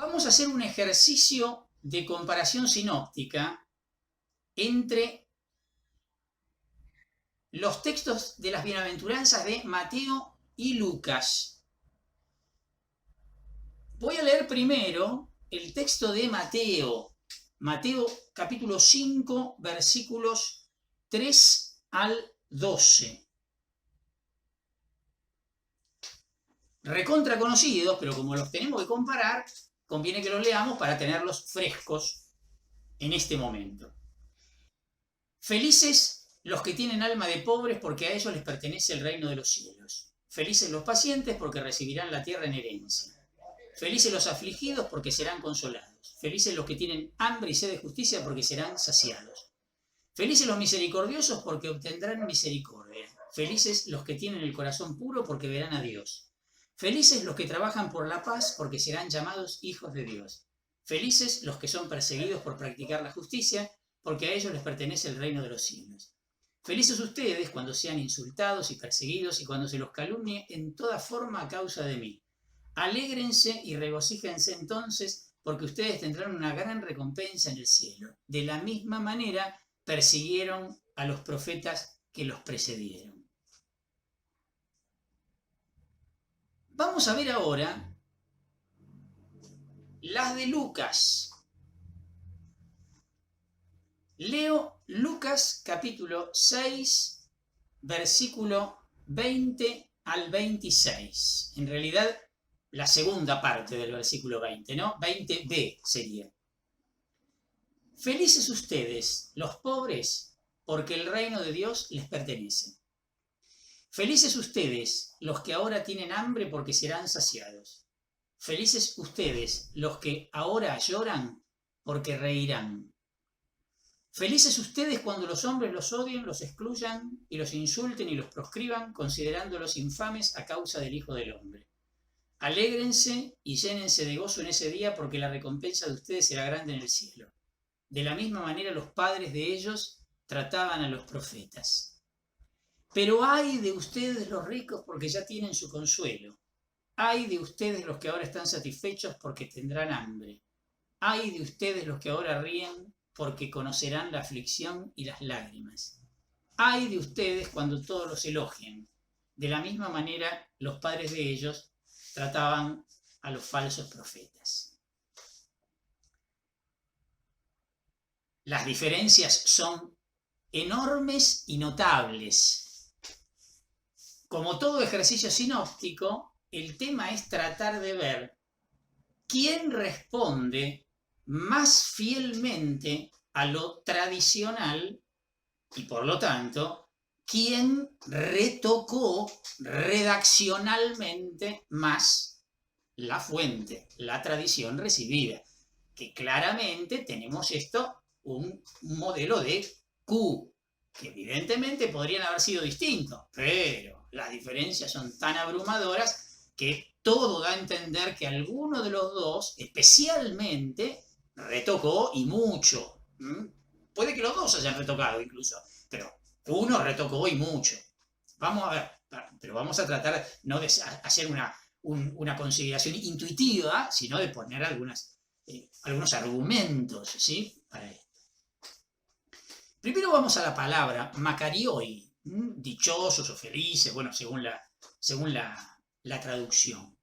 Vamos a hacer un ejercicio de comparación sinóptica entre los textos de las bienaventuranzas de Mateo y Lucas. Voy a leer primero el texto de Mateo. Mateo capítulo 5, versículos 3 al 12. Recontra conocidos, pero como los tenemos que comparar, conviene que los leamos para tenerlos frescos en este momento. Felices los que tienen alma de pobres, porque a ellos les pertenece el reino de los cielos. Felices los pacientes, porque recibirán la tierra en herencia. Felices los afligidos, porque serán consolados. Felices los que tienen hambre y sed de justicia, porque serán saciados. Felices los misericordiosos, porque obtendrán misericordia. Felices los que tienen el corazón puro, porque verán a Dios. Felices los que trabajan por la paz, porque serán llamados hijos de Dios. Felices los que son perseguidos por practicar la justicia, porque a ellos les pertenece el reino de los cielos. Felices ustedes cuando sean insultados y perseguidos y cuando se los calumnie en toda forma a causa de mí. Alégrense y regocíjense entonces, porque ustedes tendrán una gran recompensa en el cielo. De la misma manera persiguieron a los profetas que los precedieron. Vamos a ver ahora las de Lucas. Leo Lucas capítulo 6, versículo 20 al 26. En realidad, la segunda parte del versículo 20, ¿no? 20b sería. Felices ustedes, los pobres, porque el reino de Dios les pertenece. Felices ustedes, los que ahora tienen hambre, porque serán saciados. Felices ustedes, los que ahora lloran, porque reirán. Felices ustedes cuando los hombres los odien, los excluyan y los insulten y los proscriban, considerándolos infames a causa del Hijo del Hombre. Alégrense y llénense de gozo en ese día, porque la recompensa de ustedes será grande en el cielo. De la misma manera los padres de ellos trataban a los profetas. Pero ay de ustedes los ricos, porque ya tienen su consuelo. Ay de ustedes los que ahora están satisfechos, porque tendrán hambre. Ay de ustedes los que ahora ríen, porque conocerán la aflicción y las lágrimas. Ay de ustedes cuando todos los elogien. De la misma manera, los padres de ellos trataban a los falsos profetas. Las diferencias son enormes y notables. Como todo ejercicio sinóptico, el tema es tratar de ver quién responde más fielmente a lo tradicional y, por lo tanto, quién retocó redaccionalmente más la fuente, la tradición recibida. Que claramente tenemos esto, un modelo de Q, que evidentemente podrían haber sido distintos, pero las diferencias son tan abrumadoras que todo da a entender que alguno de los dos, especialmente, retocó y mucho. Puede que los dos hayan retocado incluso, pero uno retocó y mucho. Vamos a ver, pero vamos a tratar no de hacer una consideración intuitiva, sino de poner algunos argumentos, ¿sí? Para esto. Primero vamos a la palabra makarioi, dichosos o felices, bueno, según la traducción.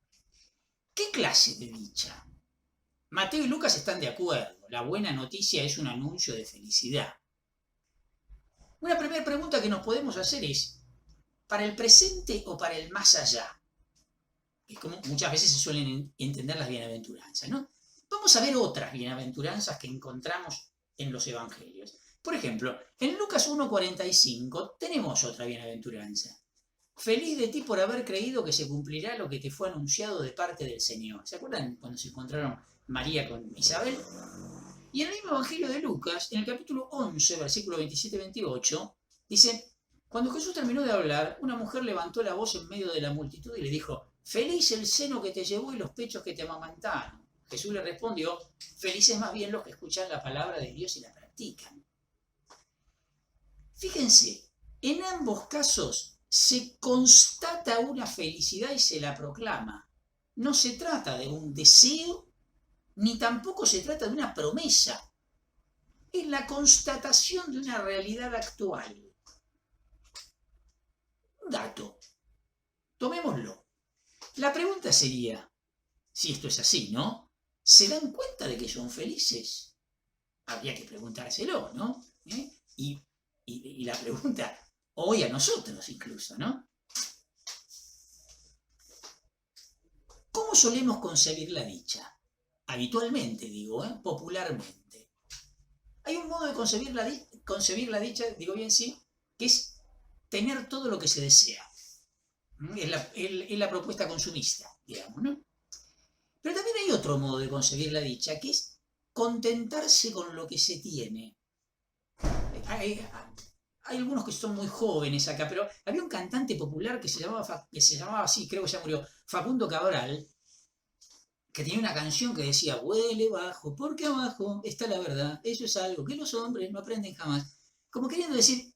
¿Qué clase de dicha? Mateo y Lucas están de acuerdo. La buena noticia es un anuncio de felicidad. Una primera pregunta que nos podemos hacer es, ¿para el presente o para el más allá? Es como muchas veces se suelen entender las bienaventuranzas, ¿no? Vamos a ver otras bienaventuranzas que encontramos en los evangelios. Por ejemplo, en Lucas 1:45 tenemos otra bienaventuranza. Feliz de ti por haber creído que se cumplirá lo que te fue anunciado de parte del Señor. ¿Se acuerdan cuando se encontraron María con Isabel? Y en el mismo Evangelio de Lucas, en el capítulo 11, versículo 27-28, dice, cuando Jesús terminó de hablar, una mujer levantó la voz en medio de la multitud y le dijo, feliz el seno que te llevó y los pechos que te amamantaron. Jesús le respondió, felices más bien los que escuchan la palabra de Dios y la practican. Fíjense, en ambos casos se constata una felicidad y se la proclama. No se trata de un deseo ni tampoco se trata de una promesa. Es la constatación de una realidad actual. Un dato. Tomémoslo. La pregunta sería, si esto es así, ¿no? ¿Se dan cuenta de que son felices? Habría que preguntárselo, ¿no? Y la pregunta hoy a nosotros incluso, ¿no? ¿Cómo solemos concebir la dicha? Habitualmente, digo, popularmente. Hay un modo de concebir la dicha, digo bien, sí, que es tener todo lo que se desea. Es la propuesta consumista, digamos, ¿no? Pero también hay otro modo de concebir la dicha, que es contentarse con lo que se tiene. Hay algunos que son muy jóvenes acá, pero había un cantante popular que se llamaba así, creo que ya murió, Facundo Cabral, que tenía una canción que decía, huele bajo, porque abajo está la verdad, eso es algo que los hombres no aprenden jamás. Como queriendo decir,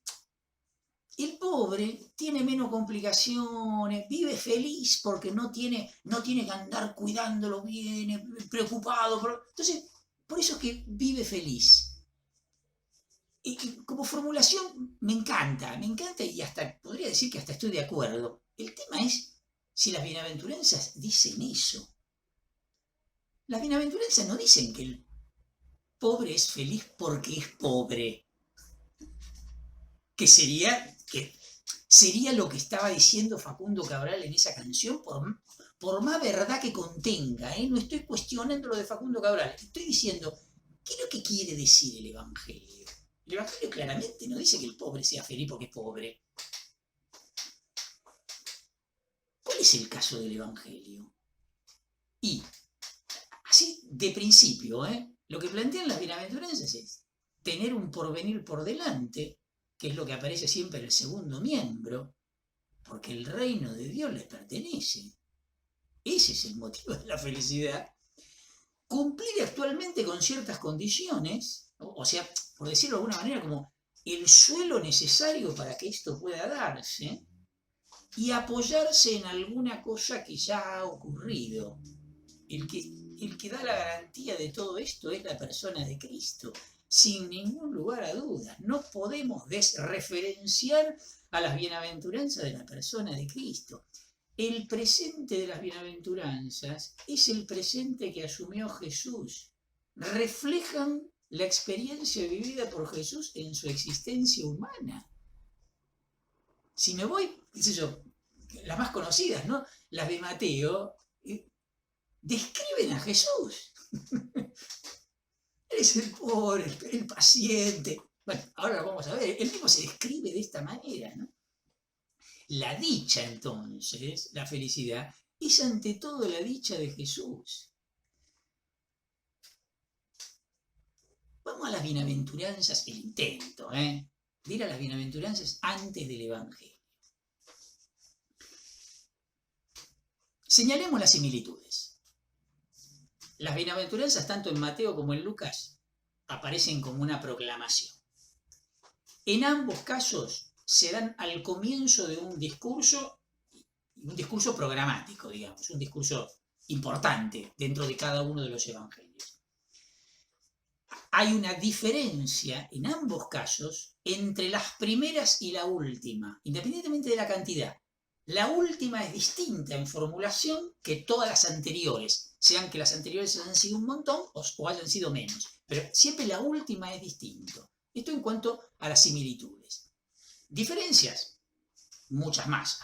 el pobre tiene menos complicaciones, vive feliz porque no tiene que andar cuidándolo bien, preocupado. Entonces, por eso es que vive feliz. Y como formulación me encanta y hasta podría decir que hasta estoy de acuerdo. El tema es si las bienaventuranzas dicen eso. Las bienaventuranzas no dicen que el pobre es feliz porque es pobre, que sería lo que estaba diciendo Facundo Cabral en esa canción, por más verdad que contenga. No estoy cuestionando lo de Facundo Cabral, estoy diciendo, ¿qué es lo que quiere decir el Evangelio? El Evangelio claramente no dice que el pobre sea feliz porque es pobre. ¿Cuál es el caso del Evangelio? Y, así de principio, lo que plantean las bienaventuranzas es tener un porvenir por delante, que es lo que aparece siempre en el segundo miembro, porque el reino de Dios les pertenece. Ese es el motivo de la felicidad. Cumplir actualmente con ciertas condiciones, o sea, por decirlo de alguna manera, como el suelo necesario para que esto pueda darse, y apoyarse en alguna cosa que ya ha ocurrido. El que da la garantía de todo esto es la persona de Cristo, sin ningún lugar a dudas. No podemos desreferenciar a las bienaventuranzas de la persona de Cristo. El presente de las bienaventuranzas es el presente que asumió Jesús. Reflejan la experiencia vivida por Jesús en su existencia humana. Si me voy, qué sé yo, las más conocidas, ¿no? Las de Mateo, describen a Jesús. Es el pobre, el paciente. Bueno, ahora lo vamos a ver. Él mismo se describe de esta manera, ¿no? La dicha, entonces, la felicidad, es ante todo la dicha de Jesús. Vamos a las bienaventuranzas, el intento, de ir a las bienaventuranzas antes del Evangelio. Señalemos las similitudes. Las bienaventuranzas, tanto en Mateo como en Lucas, aparecen como una proclamación. En ambos casos se dan al comienzo de un discurso programático, digamos, un discurso importante dentro de cada uno de los evangelios. Hay una diferencia en ambos casos entre las primeras y la última, independientemente de la cantidad. La última es distinta en formulación que todas las anteriores, sean que las anteriores hayan sido un montón o hayan sido menos, pero siempre la última es distinto. Esto en cuanto a las similitudes. Diferencias, muchas más.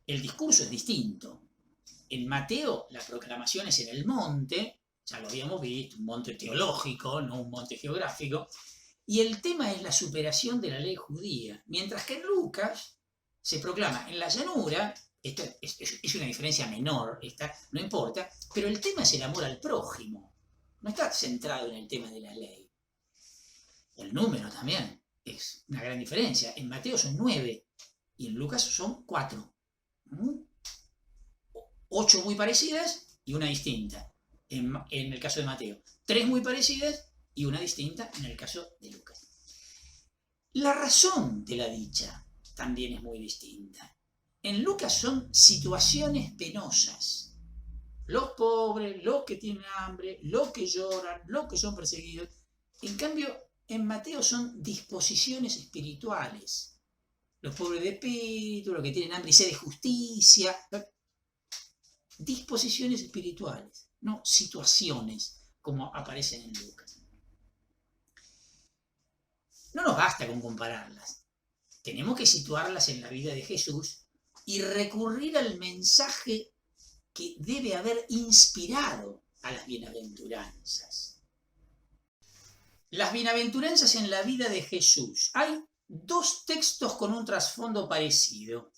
El discurso es distinto. En Mateo, la proclamación es en el monte, ya lo habíamos visto, un monte teológico, no un monte geográfico, y el tema es la superación de la ley judía, mientras que en Lucas se proclama en la llanura. Esto es una diferencia menor, no importa, pero el tema es el amor al prójimo, no está centrado en el tema de la ley. El número también es una gran diferencia. En Mateo son 9 y en Lucas son 4. 8 muy parecidas y una distinta en el caso de Mateo. 3 muy parecidas y una distinta en el caso de Lucas. La razón de la dicha también es muy distinta. En Lucas son situaciones penosas. los pobres, los que tienen hambre, los que lloran, los que son perseguidos. En cambio, en Mateo son disposiciones espirituales. Los pobres de espíritu, los que tienen hambre y sed de justicia. Disposiciones espirituales, no situaciones como aparecen en Lucas. No nos basta con compararlas. Tenemos que situarlas en la vida de Jesús y recurrir al mensaje que debe haber inspirado a las bienaventuranzas. Las bienaventuranzas en la vida de Jesús. Hay dos textos con un trasfondo parecido.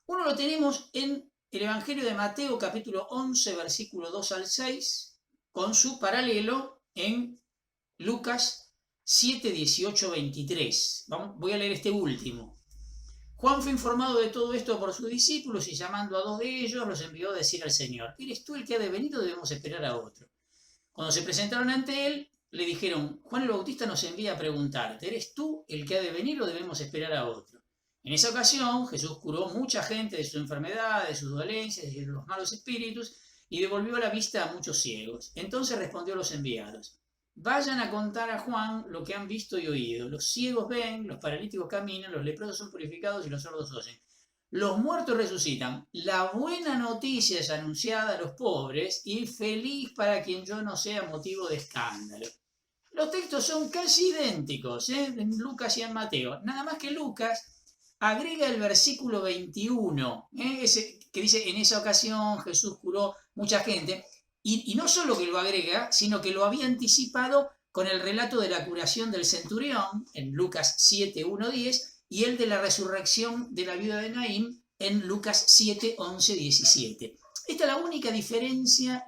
Uno lo tenemos en el Evangelio de Mateo, capítulo 11, versículo 2 al 6, con su paralelo en Lucas 7, 18, 23. Voy a leer este último. Juan fue informado de todo esto por sus discípulos y llamando a dos de ellos los envió a decir al Señor: ¿eres tú el que ha de venir o debemos esperar a otro? Cuando se presentaron ante él, le dijeron: Juan el Bautista nos envía a preguntarte: ¿eres tú el que ha de venir o debemos esperar a otro? En esa ocasión, Jesús curó mucha gente de su enfermedad, de sus dolencias y de los malos espíritus, y devolvió la vista a muchos ciegos. Entonces respondió a los enviados: vayan a contar a Juan lo que han visto y oído. Los ciegos ven, los paralíticos caminan, los leprosos son purificados y los sordos oyen. Los muertos resucitan. La buena noticia es anunciada a los pobres y feliz para quien yo no sea motivo de escándalo. Los textos son casi idénticos, en Lucas y en Mateo. Nada más que Lucas agrega el versículo 21, ese que dice: en esa ocasión Jesús curó mucha gente. Y no solo que lo agrega, sino que lo había anticipado con el relato de la curación del centurión en Lucas 7, 1, 10 y el de la resurrección de la viuda de Naín en Lucas 7, 11, 17. Esta es la única diferencia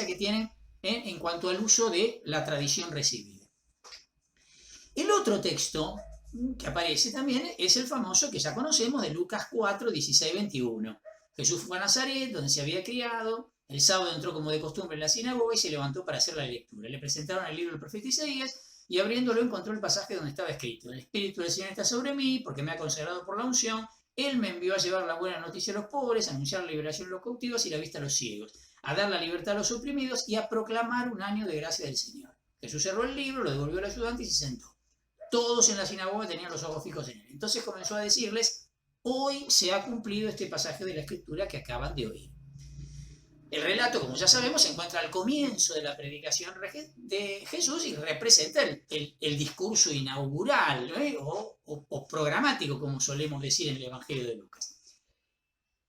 que tienen en cuanto al uso de la tradición recibida. El otro texto que aparece también es el famoso que ya conocemos de Lucas 4, 16, 21. Jesús fue a Nazaret, donde se había criado. El sábado entró como de costumbre en la sinagoga y se levantó para hacer la lectura. Le presentaron el libro del profeta Isaías y abriéndolo encontró el pasaje donde estaba escrito: el Espíritu del Señor está sobre mí porque me ha consagrado por la unción. Él me envió a llevar la buena noticia a los pobres, a anunciar la liberación a los cautivos y la vista a los ciegos, a dar la libertad a los oprimidos y a proclamar un año de gracia del Señor. Jesús cerró el libro, lo devolvió al ayudante y se sentó. Todos en la sinagoga tenían los ojos fijos en él. Entonces comenzó a decirles: hoy se ha cumplido este pasaje de la Escritura que acaban de oír. El relato, como ya sabemos, se encuentra al comienzo de la predicación de Jesús y representa el discurso inaugural, o programático, como solemos decir en el Evangelio de Lucas.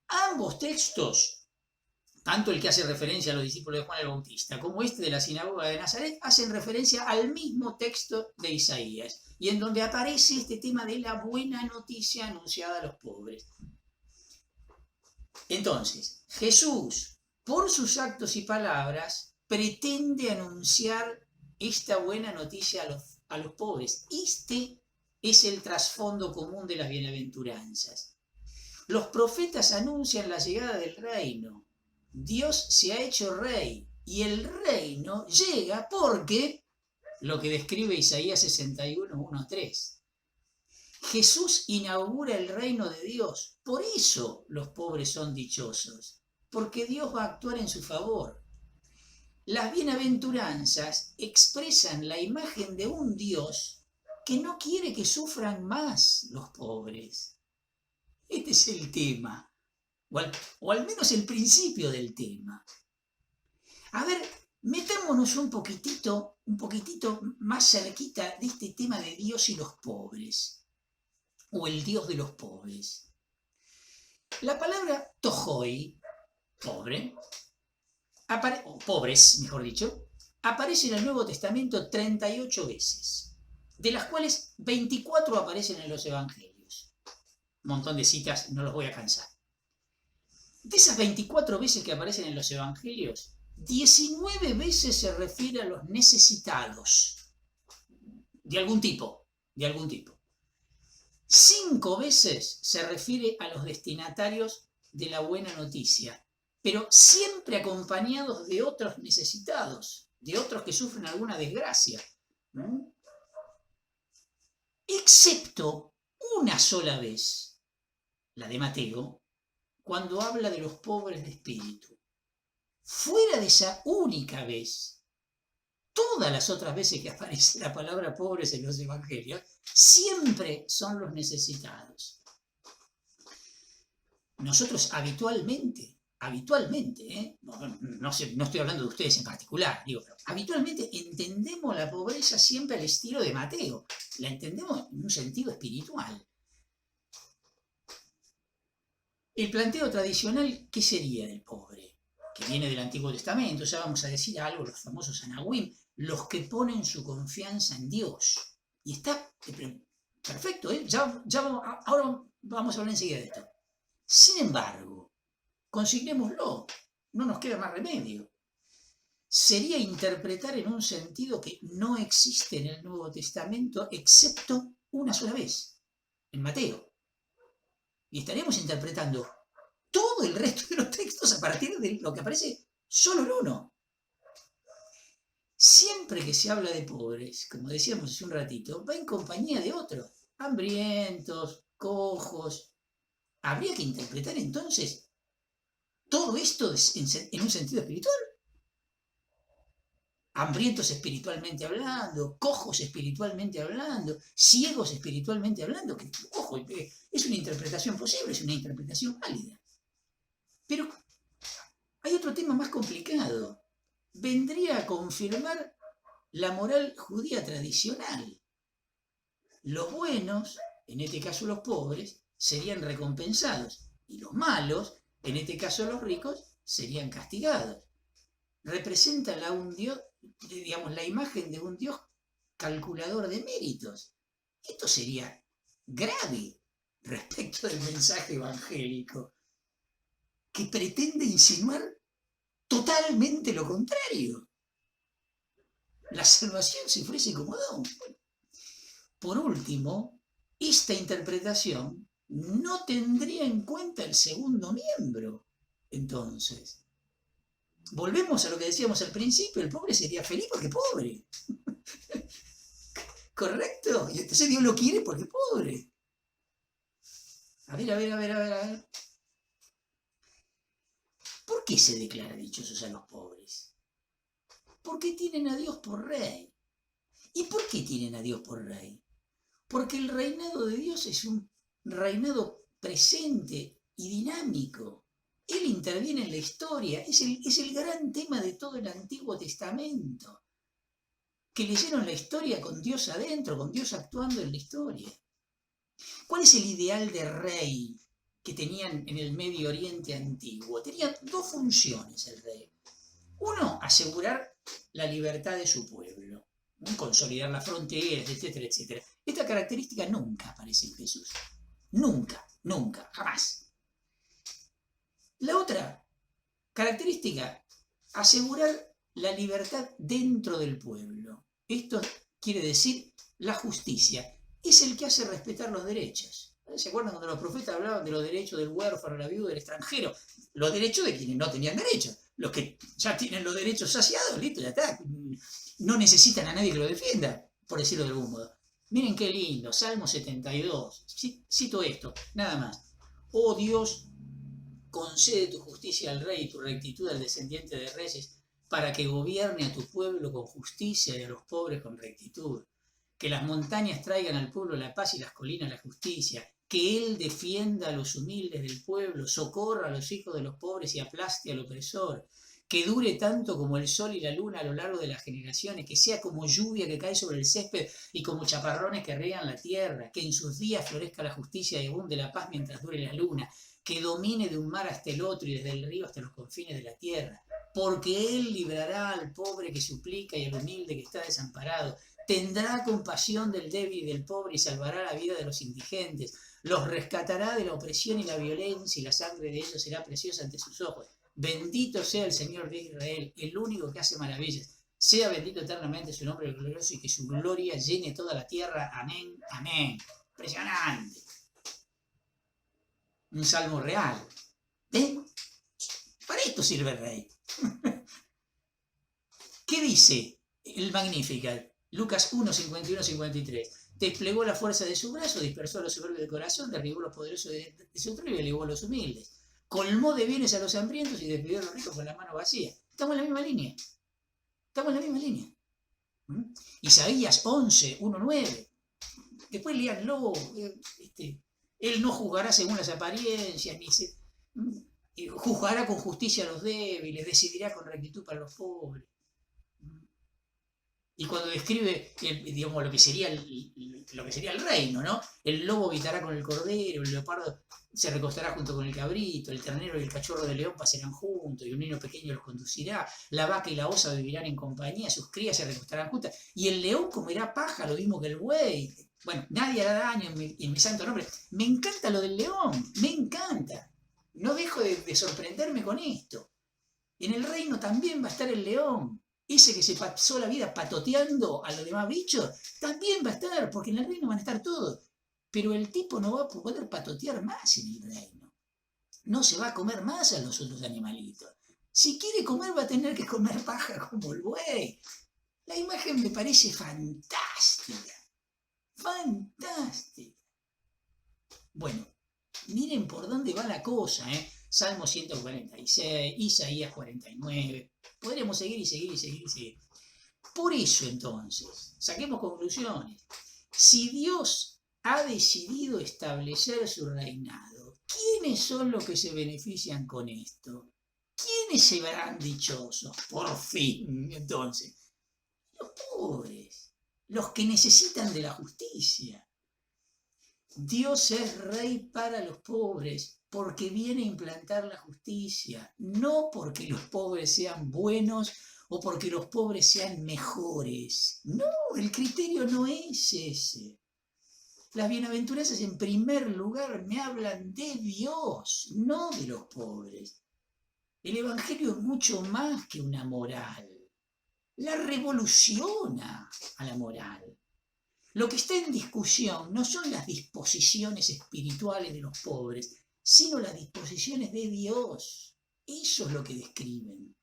Ambos textos, tanto el que hace referencia a los discípulos de Juan el Bautista como este de la sinagoga de Nazaret, hacen referencia al mismo texto de Isaías, y en donde aparece este tema de la buena noticia anunciada a los pobres. Entonces, Jesús, por sus actos y palabras, pretende anunciar esta buena noticia a los pobres. Este es el trasfondo común de las bienaventuranzas. Los profetas anuncian la llegada del reino. Dios se ha hecho rey y el reino llega porque, lo que describe Isaías 61, 1, 3. Jesús inaugura el reino de Dios. Por eso los pobres son dichosos, porque Dios va a actuar en su favor. Las bienaventuranzas expresan la imagen de un Dios que no quiere que sufran más los pobres. Este es el tema, o al menos el principio del tema. A ver, metámonos un poquitito más cerquita de este tema de Dios y los pobres, o el Dios de los pobres. La palabra tojoi, pobre, o pobres, mejor dicho, aparece en el Nuevo Testamento 38 veces, de las cuales 24 aparecen en los Evangelios. Un montón de citas, no los voy a cansar. De esas 24 veces que aparecen en los Evangelios, 19 veces se refiere a los necesitados, de algún tipo. 5 veces se refiere a los destinatarios de la buena noticia, pero siempre acompañados de otros necesitados, de otros que sufren alguna desgracia, ¿no? Excepto una sola vez, la de Mateo, cuando habla de los pobres de espíritu. fuera de esa única vez, todas las otras veces que aparece la palabra pobres en los evangelios, siempre son los necesitados. Nosotros habitualmente, no estoy hablando de ustedes en particular, digo, pero habitualmente entendemos la pobreza siempre al estilo de Mateo, la entendemos en un sentido espiritual. El planteo tradicional, ¿qué sería del pobre? Que viene del Antiguo Testamento, ya vamos a decir algo, los famosos anahuim, los que ponen su confianza en Dios. Y está perfecto, ¿eh? Ahora vamos a hablar enseguida de esto. Sin embargo, consignémoslo, no nos queda más remedio. Sería interpretar en un sentido que no existe en el Nuevo Testamento excepto una sola vez, en Mateo. Y estaríamos interpretando todo el resto de los textos a partir de lo que aparece solo en uno. Siempre que se habla de pobres, como decíamos hace un ratito, va en compañía de otros, hambrientos, cojos. Habría que interpretar entonces todo esto en un sentido espiritual. Hambrientos espiritualmente hablando, cojos espiritualmente hablando, ciegos espiritualmente hablando, que, ojo, es una interpretación posible, es una interpretación válida. Pero hay otro tema más complicado. Vendría a confirmar la moral judía tradicional. Los buenos, en este caso los pobres, serían recompensados y los malos, en este caso los ricos, serían castigados. Representan a un Dios, digamos, la imagen de un Dios calculador de méritos. Esto sería grave respecto del mensaje evangélico, que pretende insinuar totalmente lo contrario. La salvación se ofrece como don. Por último, esta interpretación no tendría en cuenta el segundo miembro. Entonces, volvemos a lo que decíamos al principio, el pobre sería feliz porque pobre. ¿Correcto? Y entonces Dios lo quiere porque pobre. A ver. ¿Por qué se declara dichosos a los pobres? Porque tienen a Dios por rey. ¿Y por qué tienen a Dios por rey? Porque el reinado de Dios es un reinado presente y dinámico. Él interviene en la historia, es el gran tema de todo el Antiguo Testamento. Que leyeron la historia con Dios adentro, con Dios actuando en la historia. ¿Cuál es el ideal de rey que tenían en el Medio Oriente antiguo? Tenía dos funciones el rey. Uno, asegurar la libertad de su pueblo, consolidar las fronteras, etcétera, etcétera. Esta característica nunca aparece en Jesús. Nunca, jamás. La otra característica, asegurar la libertad dentro del pueblo. Esto quiere decir la justicia. Es el que hace respetar los derechos. ¿Se acuerdan cuando los profetas hablaban de los derechos del huérfano, la viuda, del extranjero? Los derechos de quienes no tenían derechos. Los que ya tienen los derechos saciados, listo, ya está. No necesitan a nadie que lo defienda, por decirlo de algún modo. Miren qué lindo, Salmo 72. Cito esto, nada más. Oh Dios, concede tu justicia al rey y tu rectitud al descendiente de reyes, para que gobierne a tu pueblo con justicia y a los pobres con rectitud. Que las montañas traigan al pueblo la paz y las colinas la justicia. Que Él defienda a los humildes del pueblo, socorra a los hijos de los pobres y aplaste al opresor. Que dure tanto como el sol y la luna a lo largo de las generaciones, que sea como lluvia que cae sobre el césped y como chaparrones que riegan la tierra, que en sus días florezca la justicia y abunde la paz mientras dure la luna, que domine de un mar hasta el otro y desde el río hasta los confines de la tierra, porque Él librará al pobre que suplica y al humilde que está desamparado, tendrá compasión del débil y del pobre y salvará la vida de los indigentes, los rescatará de la opresión y la violencia y la sangre de ellos será preciosa ante sus ojos. Bendito sea el Señor de Israel, el único que hace maravillas. Sea bendito eternamente su nombre glorioso y que su gloria llene toda la tierra. Amén, amén. Impresionante. Un salmo real. Para esto sirve el rey. ¿Qué dice el Magnificat? Lucas 1, 51, 53. Desplegó la fuerza de su brazo, dispersó a los soberbios de corazón, derribó a los poderosos de su trono y elevó a los humildes. colmó de bienes a los hambrientos y despidió a los ricos con la mano vacía. Estamos en la misma línea. Estamos en la misma línea. Isaías 11, 1, 9. Después leanlo. Él no juzgará según las apariencias, ni se, juzgará con justicia a los débiles, decidirá con rectitud para los pobres. Y cuando describe, digamos, lo que sería el reino, ¿no? El lobo habitará con el cordero, el leopardo se recostará junto con el cabrito, el ternero y el cachorro de león pasarán juntos, y un niño pequeño los conducirá, la vaca y la osa vivirán en compañía, sus crías se recostarán juntas, y el león comerá paja, lo mismo que el buey. Bueno, nadie hará daño en mi santo nombre. Me encanta lo del león, me encanta. No dejo de sorprenderme con esto. En el reino también va a estar el león. Ese que se pasó la vida patoteando a los demás bichos, también va a estar, porque en el reino van a estar todos. Pero el tipo no va a poder patotear más en el reino. No se va a comer más a los otros animalitos. Si quiere comer, va a tener que comer paja como el buey. La imagen me parece fantástica. Fantástica. Bueno, miren por dónde va la cosa, ¿eh? Salmo 146, Isaías 49. Podríamos seguir y seguir y seguir y seguir. Por eso, entonces, saquemos conclusiones. Si Dios ha decidido establecer su reinado, ¿quiénes son los que se benefician con esto? ¿Quiénes se verán dichosos? Por fin, entonces. Los pobres, los que necesitan de la justicia. Dios es rey para los pobres porque viene a implantar la justicia, no porque los pobres sean buenos o porque los pobres sean mejores. No, el criterio no es ese. Las bienaventuranzas en primer lugar me hablan de Dios, no de los pobres. El Evangelio es mucho más que una moral. La revoluciona a la moral. Lo que está en discusión no son las disposiciones espirituales de los pobres, sino las disposiciones de Dios. Eso es lo que describen.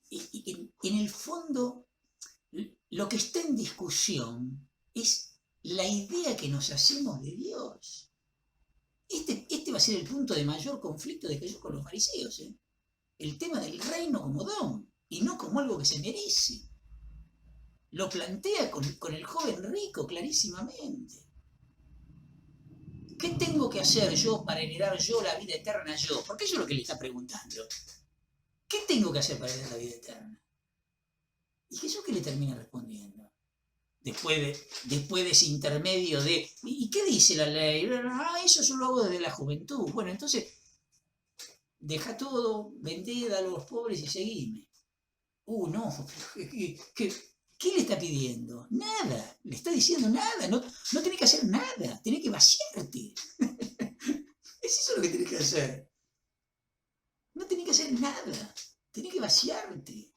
Y en el fondo, lo que está en discusión es la idea que nos hacemos de Dios. Este va a ser el punto de mayor conflicto de Jesús con los fariseos, ¿eh? El tema del reino como don y no como algo que se merece. Lo plantea con el joven rico clarísimamente. ¿Qué tengo que hacer yo para heredar yo la vida eterna yo? Porque eso es lo que le está preguntando. ¿Qué tengo que hacer para heredar la vida eterna? ¿Y Jesús qué le termina respondiendo? Después de ese intermedio de... ¿Y qué dice la ley? Eso yo lo hago desde la juventud. Bueno, entonces, deja todo, vendé, dalo a los pobres y seguime. No, ¿qué le está pidiendo? Nada, le está diciendo nada, no tenés que hacer nada, tenés que vaciarte. Es eso lo que tenés que hacer. No tenés que hacer nada, tenés que vaciarte.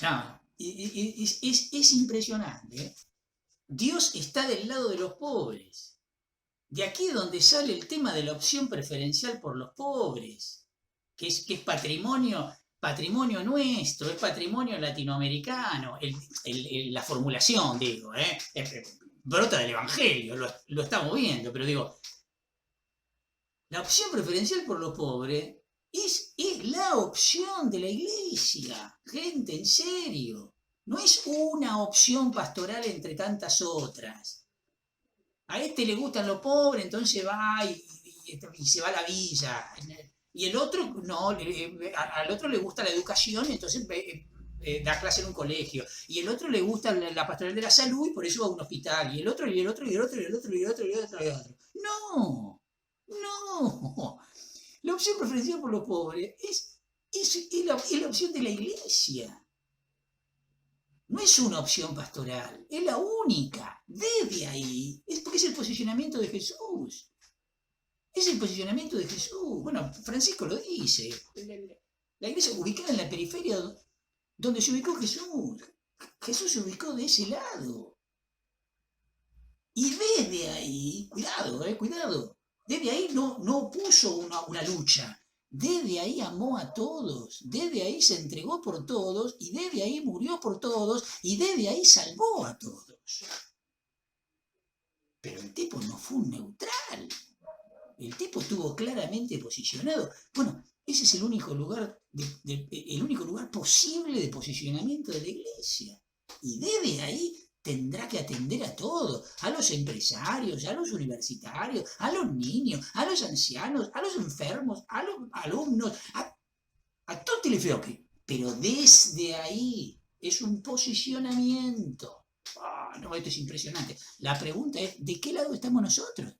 No, es impresionante, ¿eh? Dios está del lado de los pobres. De aquí es donde sale el tema de la opción preferencial por los pobres, que es patrimonio nuestro, es patrimonio latinoamericano, la formulación, digo, brota del Evangelio, lo estamos viendo, pero digo, la opción preferencial por los pobres es la opción de la iglesia, gente, en serio, no es una opción pastoral entre tantas otras. A este le gustan los pobres, entonces va y se va a la villa. Y el otro, no, al otro le gusta la educación, entonces da clase en un colegio. Y el otro le gusta la pastoral de la salud y por eso va a un hospital. Y el otro, y el otro, y el otro, y el otro, y el otro, y el otro, y el otro. No, no. La opción preferencial por los pobres es la opción de la iglesia. No es una opción pastoral, es la única. Desde ahí, es porque es el posicionamiento de Jesús. Es el posicionamiento de Jesús. Bueno, Francisco lo dice. La iglesia ubicada en la periferia donde se ubicó Jesús. Jesús se ubicó de ese lado. Y desde ahí, cuidado. Desde ahí no puso una lucha. Desde ahí amó a todos. Desde ahí se entregó por todos. Y desde ahí murió por todos. Y desde ahí salvó a todos. Pero el tipo no fue un neutral. El tipo estuvo claramente posicionado. Bueno, ese es el único lugar, el único lugar posible de posicionamiento de la iglesia. Y desde ahí tendrá que atender a todo, a los empresarios, a los universitarios, a los niños, a los ancianos, a los enfermos, a los alumnos, a todo el fioque. Pero desde ahí es un posicionamiento. No, esto es impresionante. La pregunta es, ¿de qué lado estamos nosotros?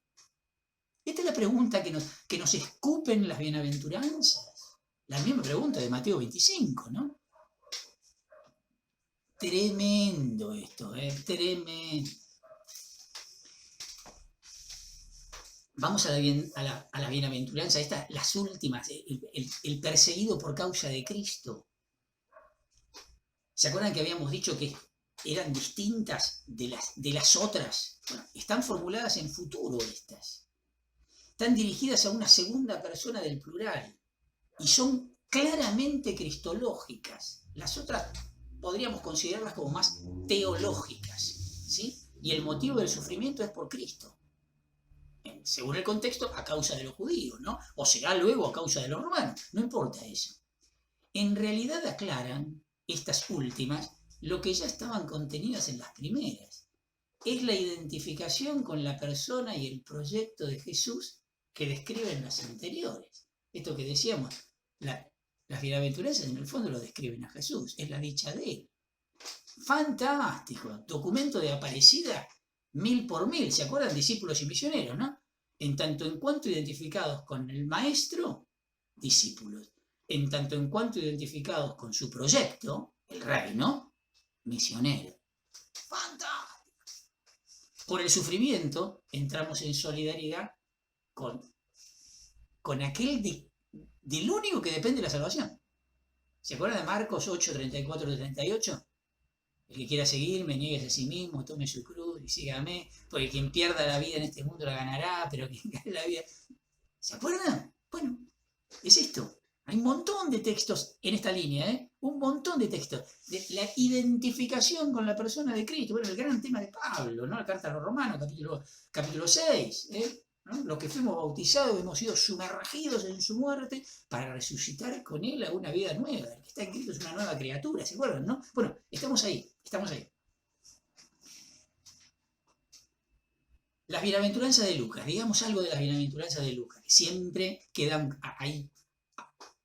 Esta es la pregunta que nos escupen las bienaventuranzas. La misma pregunta de Mateo 25, ¿no? Tremendo esto, tremendo. Vamos a la bienaventuranza, estas, las últimas, el perseguido por causa de Cristo. ¿Se acuerdan que habíamos dicho que eran distintas de las otras? Bueno, están formuladas en futuro estas. Están dirigidas a una segunda persona del plural y son claramente cristológicas. Las otras podríamos considerarlas como más teológicas, ¿sí? Y el motivo del sufrimiento es por Cristo. Según el contexto, a causa de los judíos, ¿no? O será luego a causa de los romanos, no importa eso. En realidad aclaran estas últimas lo que ya estaban contenidas en las primeras. Es la identificación con la persona y el proyecto de Jesús que describen las anteriores. Esto que decíamos, las bienaventuranzas en el fondo lo describen a Jesús, es la dicha de él. Fantástico, documento de Aparecida 1000 por 1000, ¿se acuerdan? Discípulos y misioneros, ¿no? En tanto en cuanto identificados con el maestro, discípulos. En tanto en cuanto identificados con su proyecto, el reino, misionero. Fantástico. Por el sufrimiento entramos en solidaridad con aquel del único que depende de la salvación. ¿Se acuerdan de Marcos 8, 34, 38? El que quiera seguirme, niegue a sí mismo, tome su cruz y sígame, porque quien pierda la vida en este mundo la ganará, pero quien gane la vida... ¿Se acuerdan? Bueno, es esto. Hay un montón de textos en esta línea, un montón de textos. De la identificación con la persona de Cristo. Bueno, el gran tema de Pablo, ¿no? La carta a los Romanos, capítulo 6, ¿no? Los que fuimos bautizados hemos sido sumergidos en su muerte para resucitar con él a una vida nueva. El que está en Cristo es una nueva criatura, ¿se acuerdan, no? Bueno, estamos ahí, estamos ahí. Las bienaventuranzas de Lucas, digamos algo de las bienaventuranzas de Lucas, que siempre quedan ahí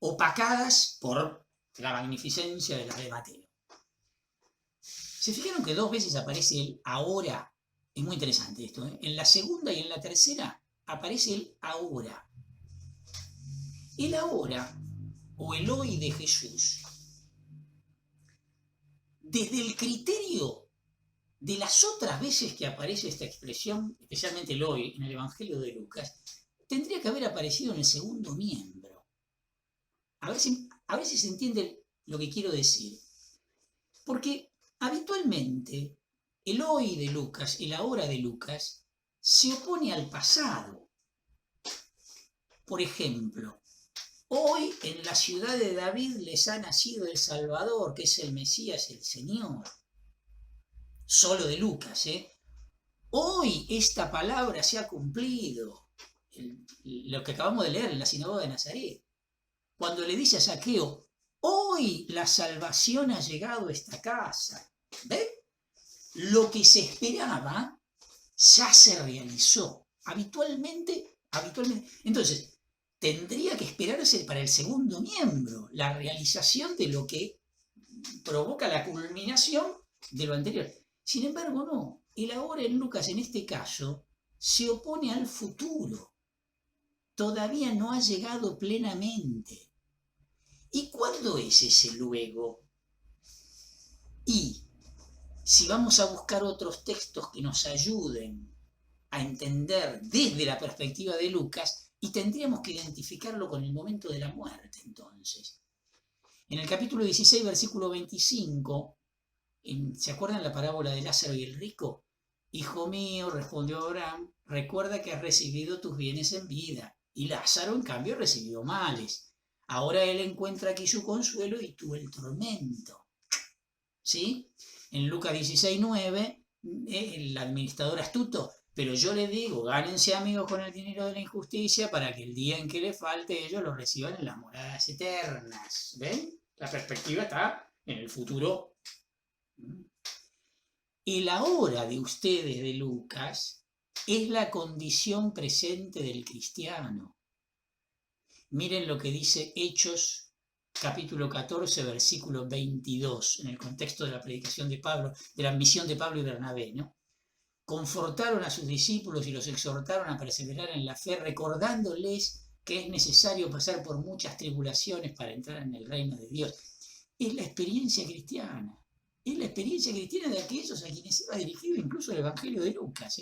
opacadas por la magnificencia de las de Mateo. ¿Se fijaron que 2 veces aparece el ahora? Es muy interesante esto, ¿eh? En la segunda y en la tercera aparece el ahora. El ahora, o el hoy de Jesús, desde el criterio de las otras veces que aparece esta expresión, especialmente el hoy en el Evangelio de Lucas, tendría que haber aparecido en el segundo miembro. A ver si se entiende lo que quiero decir. Porque habitualmente el hoy de Lucas, el ahora de Lucas, se opone al pasado. Por ejemplo, hoy en la ciudad de David les ha nacido el Salvador, que es el Mesías, el Señor. Solo de Lucas, ¿eh? Hoy esta palabra se ha cumplido. Lo que acabamos de leer en la sinagoga de Nazaret. Cuando le dice a Zaqueo, hoy la salvación ha llegado a esta casa. ¿Ven? Lo que se esperaba ya se realizó. Habitualmente. Entonces, tendría que esperarse para el segundo miembro la realización de lo que provoca la culminación de lo anterior. Sin embargo, no. El ahora en Lucas, en este caso, se opone al futuro. Todavía no ha llegado plenamente. ¿Y cuándo es ese luego? Y si vamos a buscar otros textos que nos ayuden a entender desde la perspectiva de Lucas, y tendríamos que identificarlo con el momento de la muerte, entonces. En el capítulo 16, versículo 25, ¿se acuerdan la parábola de Lázaro y el rico? Hijo mío, respondió Abraham, recuerda que has recibido tus bienes en vida, y Lázaro, en cambio, recibió males. Ahora él encuentra aquí su consuelo y tú el tormento. ¿Sí? En Lucas 16:9, el administrador astuto, Pero yo les digo, gánense amigos con el dinero de la injusticia para que el día en que les falte ellos lo reciban en las moradas eternas. ¿Ven? La perspectiva está en el futuro. El ahora de ustedes de Lucas es la condición presente del cristiano. Miren lo que dice Hechos, capítulo 14, versículo 22, en el contexto de la predicación de Pablo, de la misión de Pablo y Bernabé, ¿no? Confortaron a sus discípulos y los exhortaron a perseverar en la fe, recordándoles que es necesario pasar por muchas tribulaciones para entrar en el reino de Dios. Es la experiencia cristiana. Es la experiencia cristiana de aquellos a quienes iba dirigido incluso el Evangelio de Lucas.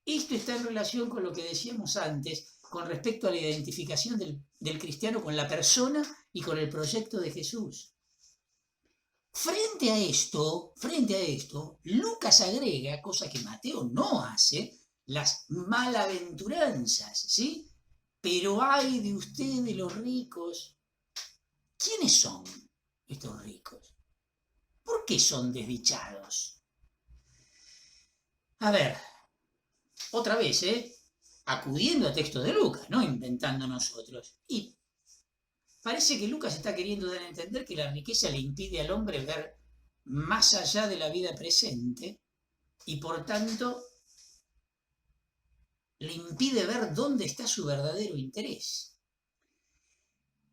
Esto está en relación con lo que decíamos antes, con respecto a la identificación del cristiano con la persona y con el proyecto de Jesús. Frente a esto, Lucas agrega, cosa que Mateo no hace, las malaventuranzas, ¿sí? Pero ay de ustedes los ricos. ¿Quiénes son estos ricos? ¿Por qué son desdichados? A ver, otra vez, acudiendo a textos de Lucas, no inventando nosotros. Y parece que Lucas está queriendo dar a entender que la riqueza le impide al hombre ver más allá de la vida presente y por tanto le impide ver dónde está su verdadero interés.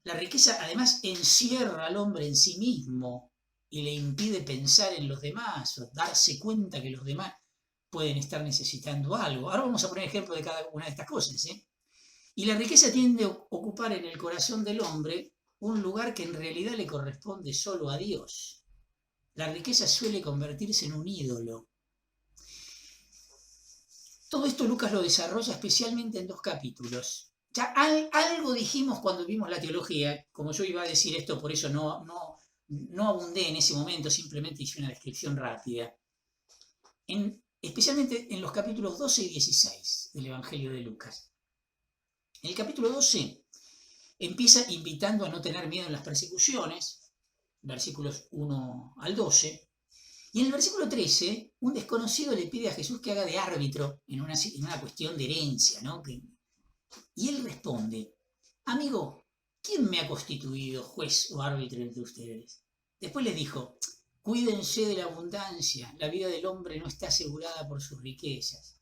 La riqueza además encierra al hombre en sí mismo y le impide pensar en los demás o darse cuenta que los demás pueden estar necesitando algo. Ahora vamos a poner ejemplo de cada una de estas cosas. Y la riqueza tiende a ocupar en el corazón del hombre un lugar que en realidad le corresponde solo a Dios. La riqueza suele convertirse en un ídolo. Todo esto Lucas lo desarrolla especialmente en 2 capítulos. Ya algo dijimos cuando vimos la teología, como yo iba a decir esto, por eso no abundé en ese momento, simplemente hice una descripción rápida. Especialmente en los capítulos 12 y 16 del Evangelio de Lucas. En el capítulo 12 empieza invitando a no tener miedo en las persecuciones, versículos 1 al 12, y en el versículo 13, un desconocido le pide a Jesús que haga de árbitro en una cuestión de herencia, ¿no? Y él responde, amigo, ¿quién me ha constituido juez o árbitro entre ustedes? Después les dijo, cuídense de la abundancia, la vida del hombre no está asegurada por sus riquezas.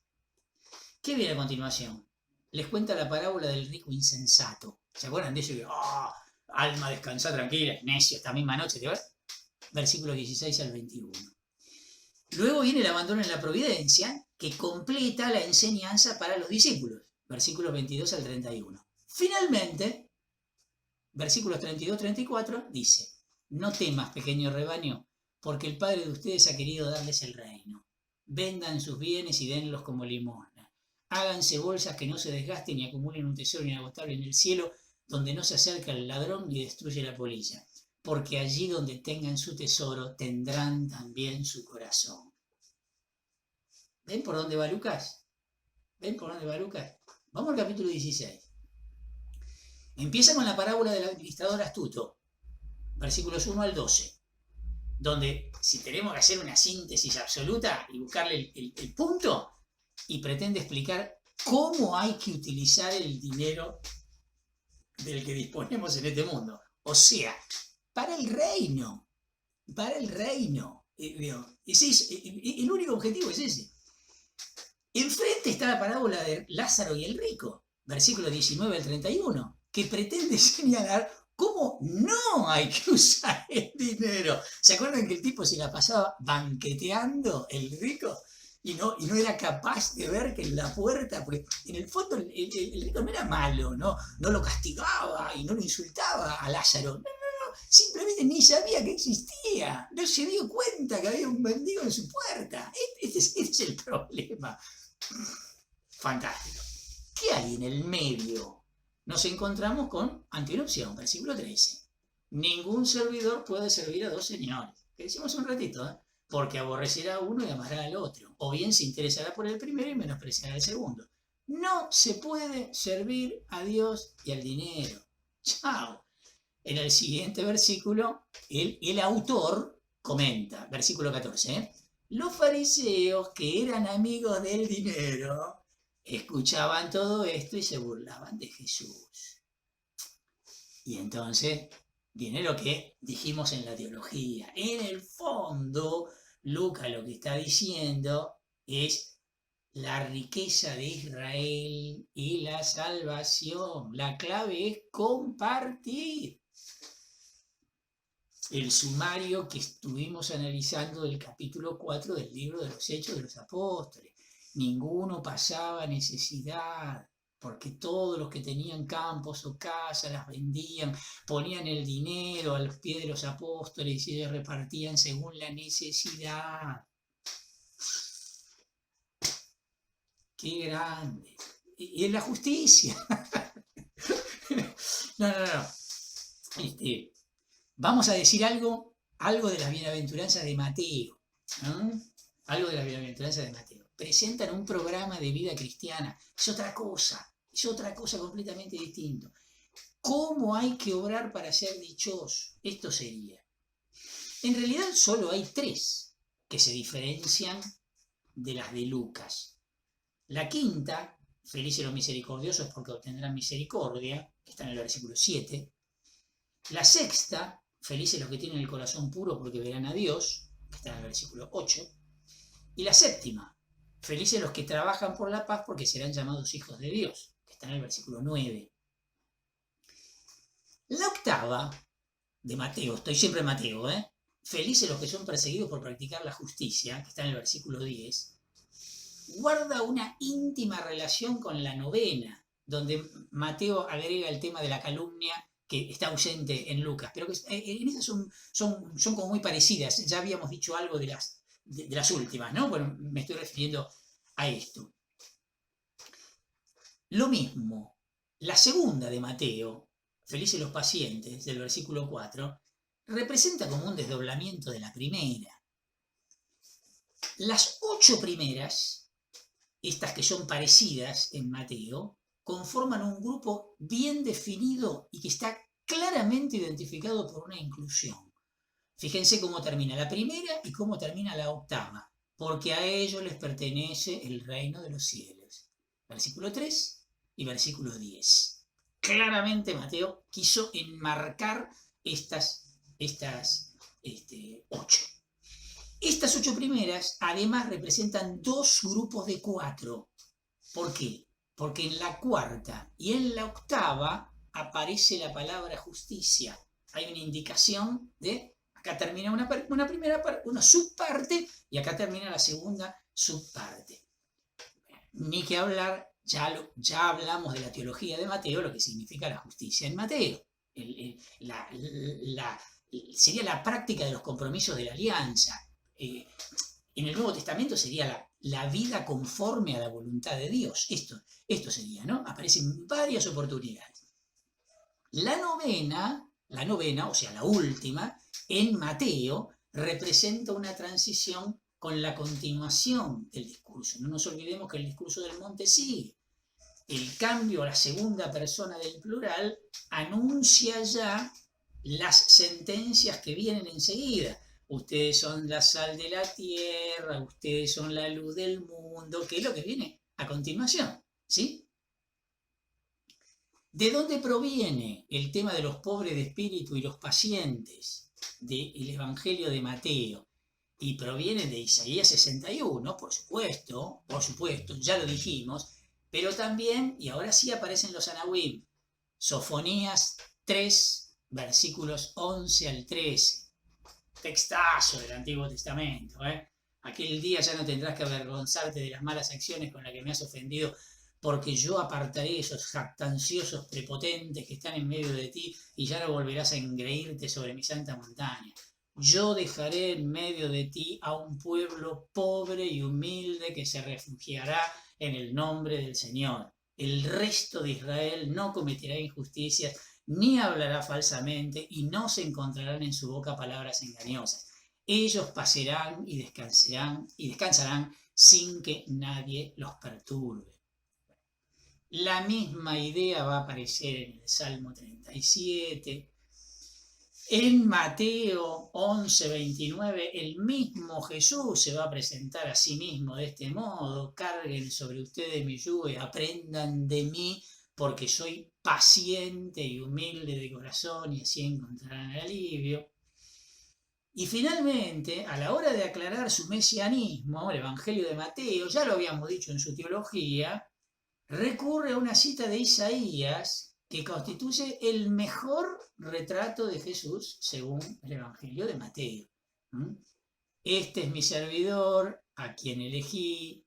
¿Qué viene a continuación? Les cuenta la parábola del rico insensato. ¿Se acuerdan de eso? Alma, descansa tranquila, necio, esta misma noche, ¿te ves? Versículos 16 al 21. Luego viene el abandono en la providencia, que completa la enseñanza para los discípulos. Versículos 22 al 31. Finalmente, versículos 32-34, dice, no temas, pequeño rebaño, porque el Padre de ustedes ha querido darles el reino. Vendan sus bienes y denlos como limosna. Háganse bolsas que no se desgasten y acumulen un tesoro inagotable en el cielo, donde no se acerca el ladrón ni destruye la polilla. Porque allí donde tengan su tesoro, tendrán también su corazón. ¿Ven por dónde va Lucas? Vamos al capítulo 16. Empieza con la parábola del administrador astuto, versículos 1 al 12. Donde, si tenemos que hacer una síntesis absoluta y buscarle el punto, y pretende explicar cómo hay que utilizar el dinero del que disponemos en este mundo. O sea, para el reino. El único objetivo es ese. Enfrente está la parábola de Lázaro y el rico, versículos 19 al 31, que pretende señalar cómo no hay que usar el dinero. ¿Se acuerdan que el tipo se la pasaba banqueteando, el rico? Y no era capaz de ver que en la puerta, porque en el fondo el rico no era malo, no lo castigaba y no lo insultaba a Lázaro. No, simplemente ni sabía que existía, no se dio cuenta que había un mendigo en su puerta. Este es el problema. Fantástico. ¿Qué hay en el medio? Nos encontramos con antiopción, versículo 13. Ningún servidor puede servir a 2 señores. Que decimos un ratito, porque aborrecerá a uno y amará al otro. O bien se interesará por el primero y menospreciará al segundo. No se puede servir a Dios y al dinero. Chao. En el siguiente versículo, el autor comenta, versículo 14, Los fariseos, que eran amigos del dinero, escuchaban todo esto y se burlaban de Jesús. Y entonces viene lo que dijimos en la teología. En el fondo, Lucas lo que está diciendo es la riqueza de Israel y la salvación. La clave es compartir. El sumario que estuvimos analizando del capítulo 4 del libro de los Hechos de los Apóstoles. Ninguno pasaba necesidad, porque todos los que tenían campos o casas las vendían, ponían el dinero al pie de los apóstoles y ellos repartían según la necesidad. ¡Qué grande! Y es la justicia. No. Vamos a decir algo de las bienaventuranzas de Mateo. ¿No? Algo de las bienaventuranzas de Mateo. Presentan un programa de vida cristiana. Es otra cosa completamente distinto. ¿Cómo hay que obrar para ser dichoso? Esto sería. En realidad solo hay 3 que se diferencian de las de Lucas. La quinta, felices los misericordiosos porque obtendrán misericordia, que está en el versículo 7. La sexta, felices los que tienen el corazón puro porque verán a Dios, que está en el versículo 8. Y la séptima, felices los que trabajan por la paz porque serán llamados hijos de Dios, que está en el versículo 9. La octava de Mateo, estoy siempre en Mateo, felices los que son perseguidos por practicar la justicia, que está en el versículo 10, guarda una íntima relación con la novena, donde Mateo agrega el tema de la calumnia que está ausente en Lucas, pero que en esas son como muy parecidas. Ya habíamos dicho algo de las últimas, ¿no? Bueno, me estoy refiriendo a esto. Lo mismo, la segunda de Mateo, felices los pacientes, del versículo 4, representa como un desdoblamiento de la primera. Las 8 primeras, estas que son parecidas en Mateo, conforman un grupo bien definido y que está claramente identificado por una inclusión. Fíjense cómo termina la primera y cómo termina la octava, porque a ellos les pertenece el reino de los cielos. Versículo 3 y versículo 10. Claramente Mateo quiso enmarcar estas 8. Estas 8 primeras además representan 2 grupos de 4. ¿Por qué? Porque en la cuarta y en la octava aparece la palabra justicia. Hay una indicación de, acá termina una primera una subparte y acá termina la segunda subparte. Ni que hablar, ya hablamos de la teología de Mateo, lo que significa la justicia en Mateo. Sería la práctica de los compromisos de la alianza. En el Nuevo Testamento sería la vida conforme a la voluntad de Dios. Esto sería, ¿no? Aparecen varias oportunidades. La novena, o sea, la última, en Mateo, representa una transición con la continuación del discurso. No nos olvidemos que el discurso del monte sigue. El cambio a la segunda persona del plural anuncia ya las sentencias que vienen enseguida. Ustedes son la sal de la tierra, ustedes son la luz del mundo, que es lo que viene a continuación, ¿sí? ¿De dónde proviene el tema de los pobres de espíritu y los pacientes del Evangelio de Mateo? Y proviene de Isaías 61, por supuesto, ya lo dijimos, pero también, y ahora sí aparecen los Anahuim, Sofonías 3, versículos 11 al 13. Textazo del Antiguo Testamento. Aquel día ya no tendrás que avergonzarte de las malas acciones con las que me has ofendido, porque yo apartaré esos jactanciosos prepotentes que están en medio de ti y ya no volverás a engreírte sobre mi santa montaña. Yo dejaré en medio de ti a un pueblo pobre y humilde que se refugiará en el nombre del Señor. El resto de Israel no cometerá injusticias ni hablará falsamente, y no se encontrarán en su boca palabras engañosas. Ellos pasarán y descansarán sin que nadie los perturbe. La misma idea va a aparecer en el Salmo 37. En Mateo 11:29, el mismo Jesús se va a presentar a sí mismo de este modo: carguen sobre ustedes mi yugo y aprendan de mí, porque soy paciente y humilde de corazón, y así encontrarán alivio. Y finalmente, a la hora de aclarar su mesianismo, el Evangelio de Mateo, ya lo habíamos dicho en su teología, recurre a una cita de Isaías que constituye el mejor retrato de Jesús según el Evangelio de Mateo. Este es mi servidor, a quien elegí,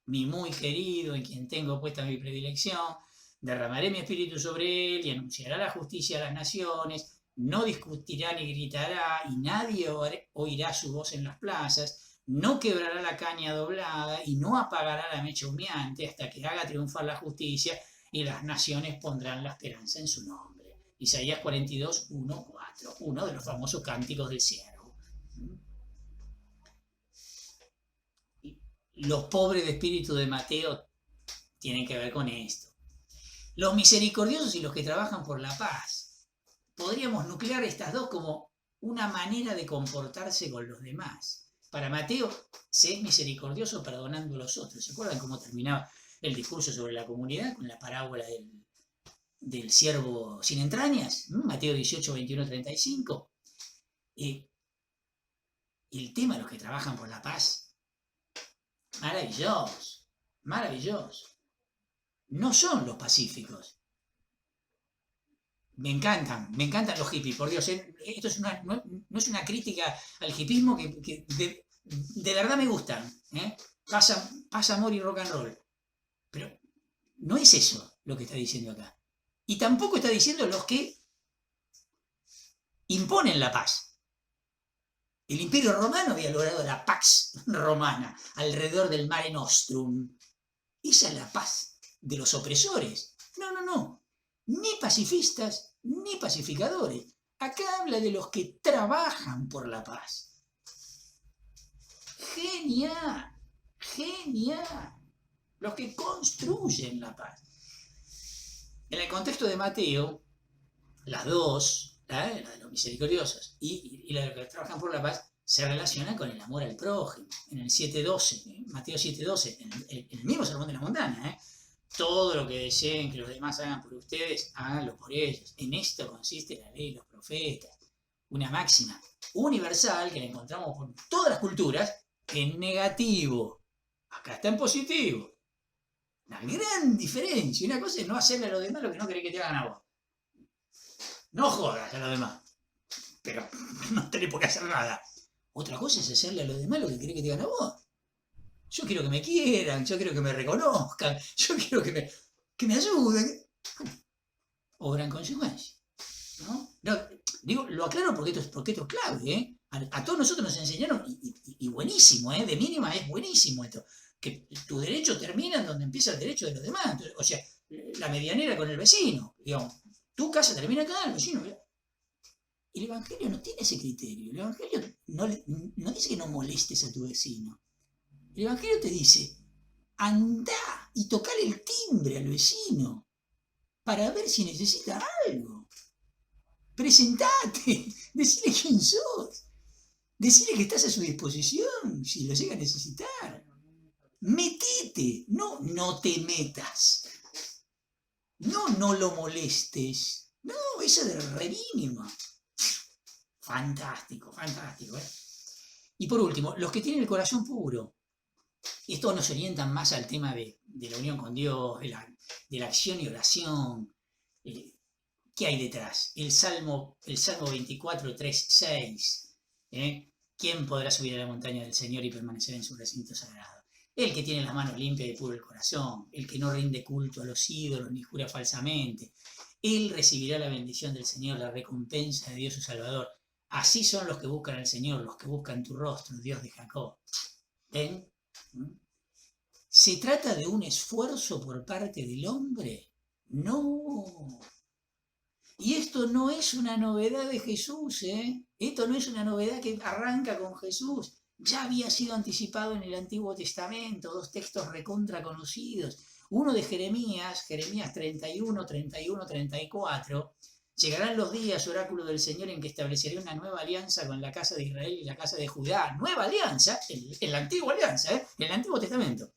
mi muy querido, en quien tengo puesta mi predilección. Derramaré mi espíritu sobre él y anunciará la justicia a las naciones. No discutirá ni gritará, y nadie oirá su voz en las plazas. No quebrará la caña doblada y no apagará la mecha humeante hasta que haga triunfar la justicia, y las naciones pondrán la esperanza en su nombre. Isaías 42, 1, 4, uno de los famosos cánticos del siervo. Los pobres de espíritu de Mateo tienen que ver con esto. Los misericordiosos y los que trabajan por la paz. Podríamos nuclear estas dos como una manera de comportarse con los demás. Para Mateo, se es misericordioso perdonando a los otros. ¿Se acuerdan cómo terminaba el discurso sobre la comunidad con la parábola del siervo sin entrañas? Mateo 18, 21, 35. El tema de los que trabajan por la paz, maravilloso, maravilloso. No son los pacíficos. Me encantan los hippies, por Dios. Esto no es una crítica al hippismo que de verdad me gustan. Paz, amor y rock and roll. Pero no es eso lo que está diciendo acá. Y tampoco está diciendo los que imponen la paz. El Imperio Romano había logrado la Pax Romana alrededor del Mare Nostrum. Esa es la paz de los opresores. No. Ni pacifistas, ni pacificadores. Acá habla de los que trabajan por la paz. Genial. Los que construyen la paz. En el contexto de Mateo, las dos, la de los misericordiosos y la de los que trabajan por la paz, se relacionan con el amor al prójimo. En el 7:12, Mateo 7:12, en el mismo Sermón de la Montaña, todo lo que deseen que los demás hagan por ustedes, háganlo por ellos. En esto consiste la ley y los profetas. Una máxima universal que la encontramos por todas las culturas en negativo. Acá está en positivo. Una gran diferencia. Una cosa es no hacerle a los demás lo que no querés que te hagan a vos. No jodas a los demás. Pero no tenés por qué hacer nada. Otra cosa es hacerle a los demás lo que querés que te hagan a vos. Yo quiero que me quieran, yo quiero que me reconozcan, yo quiero que me ayuden. Obra en consecuencia. Digo, lo aclaro porque esto es clave. A todos nosotros nos enseñaron, y buenísimo, de mínima es buenísimo esto, que tu derecho termina en donde empieza el derecho de los demás. Entonces, o sea, la medianera con el vecino, digamos, tu casa termina acá, el vecino. El Evangelio no tiene ese criterio. El Evangelio no dice que no molestes a tu vecino. El Evangelio te dice, andá y tocar el timbre al vecino para ver si necesita algo. Presentate, decile quién sos, decile que estás a su disposición si lo llega a necesitar. Metete, no te metas. No lo molestes. No, eso de re mínimo. Fantástico. Y por último, los que tienen el corazón puro. Estos nos orientan más al tema de la unión con Dios, de la acción y oración. ¿Qué hay detrás? El Salmo 24, 3, 6. ¿Quién podrá subir a la montaña del Señor y permanecer en su recinto sagrado? El que tiene las manos limpias y puro el corazón, el que no rinde culto a los ídolos ni jura falsamente. Él recibirá la bendición del Señor, la recompensa de Dios su Salvador. Así son los que buscan al Señor, los que buscan tu rostro, Dios de Jacob. ¿Ven? ¿Se trata de un esfuerzo por parte del hombre? No. Y esto no es una novedad de Jesús, Esto no es una novedad que arranca con Jesús. Ya había sido anticipado en el Antiguo Testamento, 2 textos recontra conocidos. Uno de Jeremías 31, 34, Llegarán los días, oráculo del Señor, en que estableceré una nueva alianza con la casa de Israel y la casa de Judá. Nueva alianza, en la antigua alianza, en el Antiguo Testamento.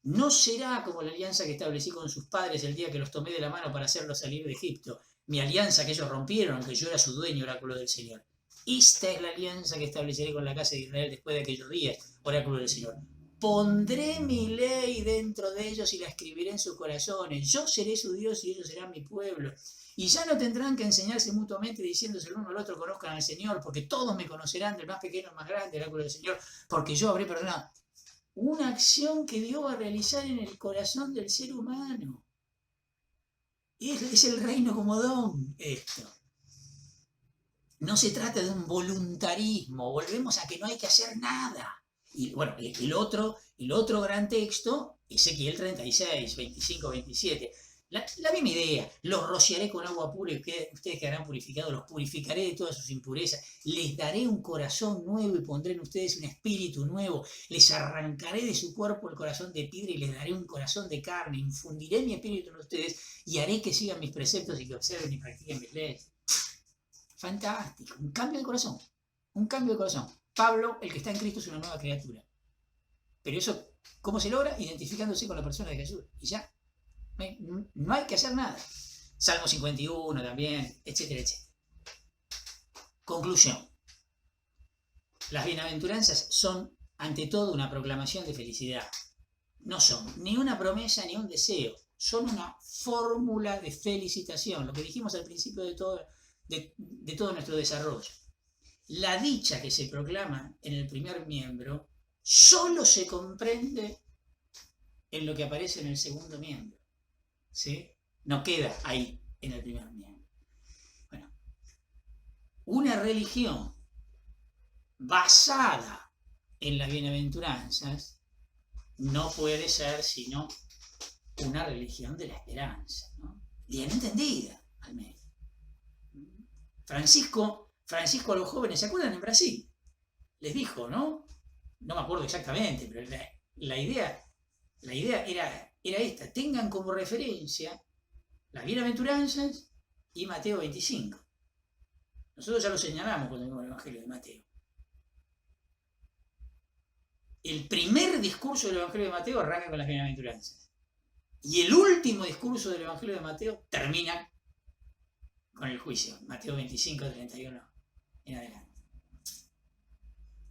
No será como la alianza que establecí con sus padres el día que los tomé de la mano para hacerlos salir de Egipto. Mi alianza que ellos rompieron, aunque yo era su dueño, oráculo del Señor. Esta es la alianza que estableceré con la casa de Israel después de aquellos días, oráculo del Señor. Pondré mi ley dentro de ellos y la escribiré en sus corazones. Yo seré su Dios y ellos serán mi pueblo. Y ya no tendrán que enseñarse mutuamente diciéndose el uno al otro, conozcan al Señor, porque todos me conocerán, del más pequeño al más grande, oráculo del Señor, porque yo habré perdonado. Una acción que Dios va a realizar en el corazón del ser humano. Es el reino como don, esto. No se trata de un voluntarismo, volvemos a que no hay que hacer nada. Y bueno, el otro gran texto, Ezequiel 36, 25, 27. La misma idea, los rociaré con agua pura y ustedes quedarán purificados, los purificaré de todas sus impurezas, les daré un corazón nuevo y pondré en ustedes un espíritu nuevo, les arrancaré de su cuerpo el corazón de piedra y les daré un corazón de carne, infundiré mi espíritu en ustedes y haré que sigan mis preceptos y que observen y practiquen mis leyes. Fantástico, un cambio de corazón, un cambio de corazón. Pablo, el que está en Cristo, es una nueva criatura. Pero eso, ¿cómo se logra? Identificándose con la persona de Jesús. Y ya, no hay que hacer nada. Salmo 51 también, etcétera, etcétera. Conclusión. Las bienaventuranzas son, ante todo, una proclamación de felicidad. No son ni una promesa ni un deseo. Son una fórmula de felicitación. Lo que dijimos al principio de todo nuestro desarrollo. La dicha que se proclama en el primer miembro solo se comprende en lo que aparece en el segundo miembro. ¿Sí? No queda ahí en el primer miembro. Bueno, una religión basada en las bienaventuranzas no puede ser sino una religión de la esperanza, ¿no? Bien entendida, al menos. Francisco a los jóvenes, ¿se acuerdan en Brasil? Les dijo, ¿no? No me acuerdo exactamente, pero la idea era esta. Tengan como referencia las bienaventuranzas y Mateo 25. Nosotros ya lo señalamos cuando vimos el Evangelio de Mateo. El primer discurso del Evangelio de Mateo arranca con las bienaventuranzas. Y el último discurso del Evangelio de Mateo termina con el juicio. Mateo 25, 31 en adelante.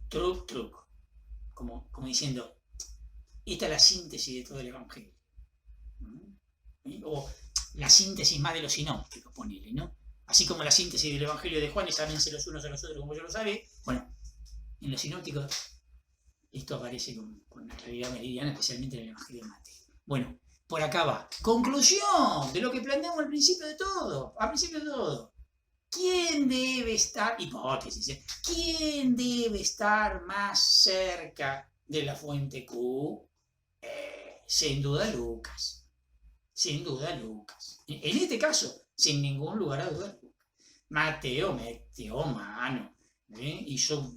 Truc. Como diciendo, esta es la síntesis de todo el Evangelio. O la síntesis más de los sinópticos, ponele, ¿no? Así como la síntesis del Evangelio de Juan es ámense los unos a los otros como yo lo sabe. Bueno, en los sinópticos esto aparece con una claridad meridiana, especialmente en el Evangelio de Mateo. Bueno, por acá va. Conclusión de lo que planteamos al principio de todo. ¿Quién debe estar, hipótesis, quién debe estar más cerca de la fuente Q? Sin duda Lucas. En este caso, sin ningún lugar a dudas, Mateo metió mano, hizo,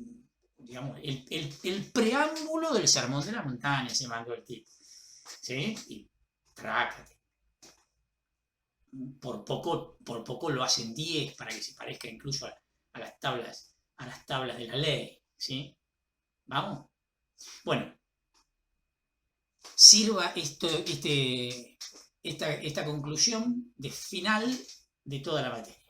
digamos, el preámbulo del Sermón de la Montaña, se mandó el tipo, ¿sí? Y trácate. Por poco lo hacen 10 para que se parezca incluso a las tablas de la ley, ¿sí? ¿Vamos? Bueno, sirva esta conclusión de final de toda la materia.